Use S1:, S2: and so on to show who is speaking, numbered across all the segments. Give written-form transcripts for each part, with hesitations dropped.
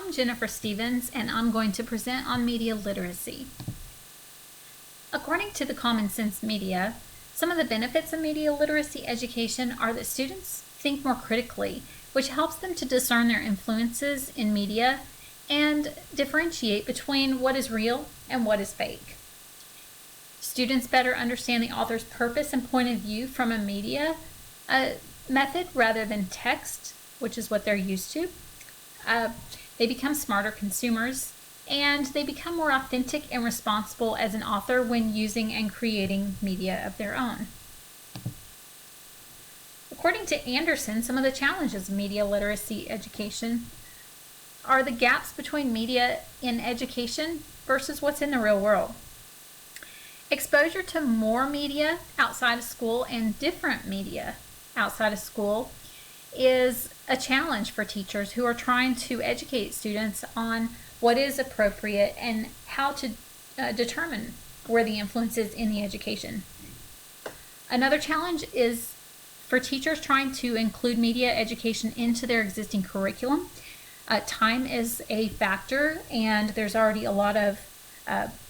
S1: I'm Jennifer Stevens, and I'm going to present on media literacy. According to the Common Sense Media, some of the benefits of media literacy education are that students think more critically, which helps them to discern their influences in media and differentiate between what is real and what is fake. Students better understand the author's purpose and point of view from a media method rather than text, which is what they're used to. They become smarter consumers, and they become more authentic and responsible as an author when using and creating media of their own. According to Anderson, some of the challenges of media literacy education are the gaps between media in education versus what's in the real world. Exposure to more media outside of school and different media outside of school is a challenge for teachers who are trying to educate students on what is appropriate and how to determine where the influence is in the education. Another challenge is for teachers trying to include media education into their existing curriculum. Time is a factor, and there's already a lot of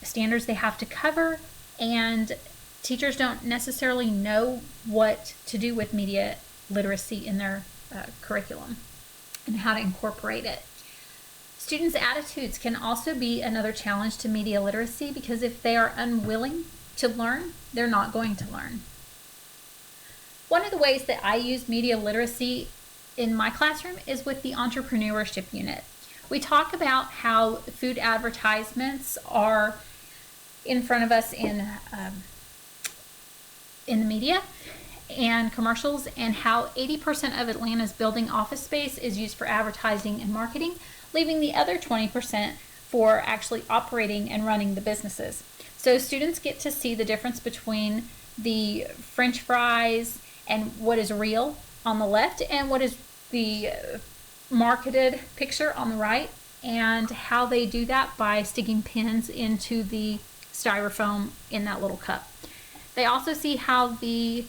S1: standards they have to cover, and teachers don't necessarily know what to do with media literacy in their curriculum and how to incorporate it. Students' attitudes can also be another challenge to media literacy, because if they are unwilling to learn, they're not going to learn. One of the ways that I use media literacy in my classroom is with the entrepreneurship unit. We talk about how food advertisements are in front of us in the media and commercials, and how 80% of Atlanta's building office space is used for advertising and marketing, leaving the other 20% for actually operating and running the businesses. So students get to see the difference between the French fries and what is real on the left and what is the marketed picture on the right, and how they do that by sticking pins into the styrofoam in that little cup. They also see how the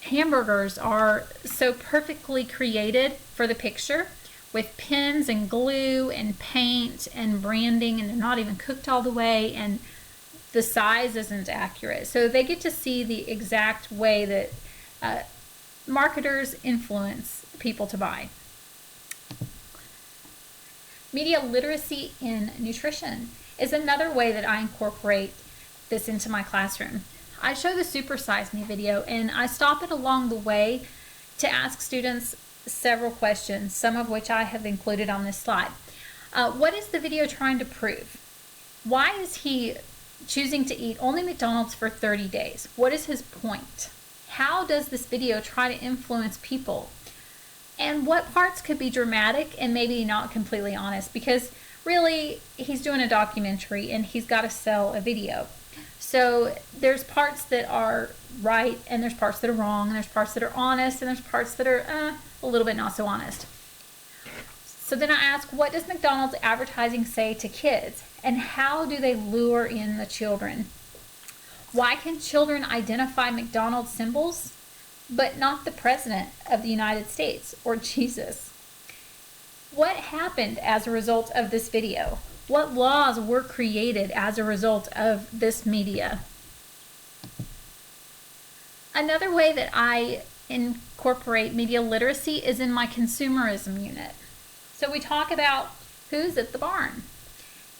S1: hamburgers are so perfectly created for the picture, with pins and glue and paint and branding, and they're not even cooked all the way, and the size isn't accurate. So they get to see the exact way that marketers influence people to buy. Media literacy in nutrition is another way that I incorporate this into my classroom. I show the Super Size Me video, and I stop it along the way to ask students several questions, some of which I have included on this slide. What is the video trying to prove? Why is he choosing to eat only McDonald's for 30 days? What is his point? How does this video try to influence people? And what parts could be dramatic and maybe not completely honest? Because really, he's doing a documentary and he's got to sell a video. So there's parts that are right, and there's parts that are wrong, and there's parts that are honest, and there's parts that are a little bit not so honest. So then I ask, what does McDonald's advertising say to kids, and how do they lure in the children? Why can children identify McDonald's symbols, but not the President of the United States or Jesus? What happened as a result of this video? What laws were created as a result of this media? Another way that I incorporate media literacy is in my consumerism unit. So we talk about who's at the barn.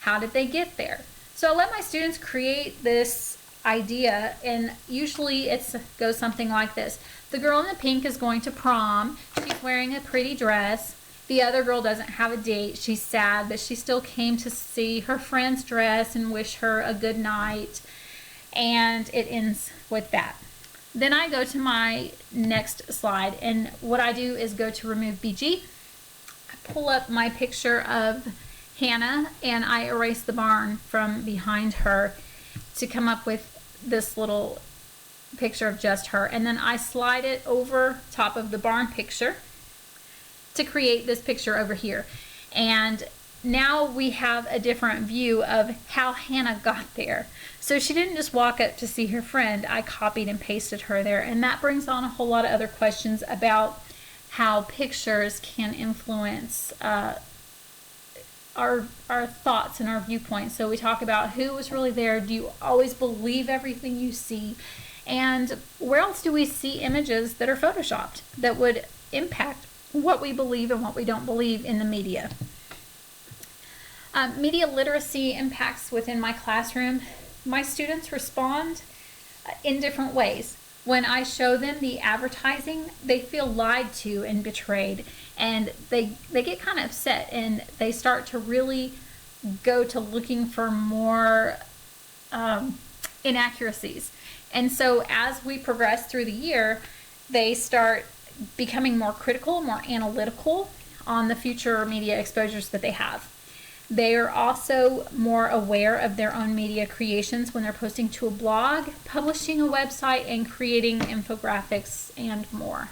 S1: How did they get there? So I let my students create this idea, and usually it goes something like this. The girl in the pink is going to prom. She's wearing a pretty dress. The other girl doesn't have a date. She's sad, but she still came to see her friend's dress and wish her a good night. And it ends with that. Then I go to my next slide, and what I do is go to remove BG. I pull up my picture of Hannah, and I erase the barn from behind her to come up with this little picture of just her. And then I slide it over top of the barn picture to create this picture over here. And now we have a different view of how Hannah got there. So she didn't just walk up to see her friend. I copied and pasted her there. And that brings on a whole lot of other questions about how pictures can influence our thoughts and our viewpoints. So we talk about who was really there. Do you always believe everything you see? And where else do we see images that are photoshopped that would impact what we believe and what we don't believe in the media? Media literacy impacts within my classroom. My students respond in different ways. When I show them the advertising, they feel lied to and betrayed, and they get kind of upset, and they start to really go to looking for more inaccuracies. And so as we progress through the year, they start becoming more critical, more analytical on the future media exposures that they have. They are also more aware of their own media creations when they're posting to a blog, publishing a website, and creating infographics and more.